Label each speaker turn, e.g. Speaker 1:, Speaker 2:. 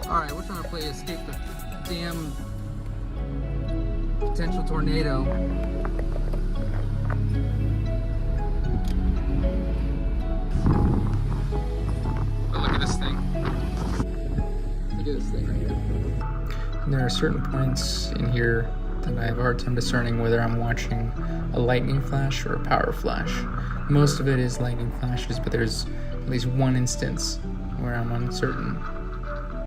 Speaker 1: Alright, we're trying to play Escape the Damn Potential Tornado. But look at this thing. Look at this thing right here. And there are certain points in here that I have a hard time discerning whether I'm watching a lightning flash or a power flash. Most of it is lightning flashes, but there's at least one instance where I'm uncertain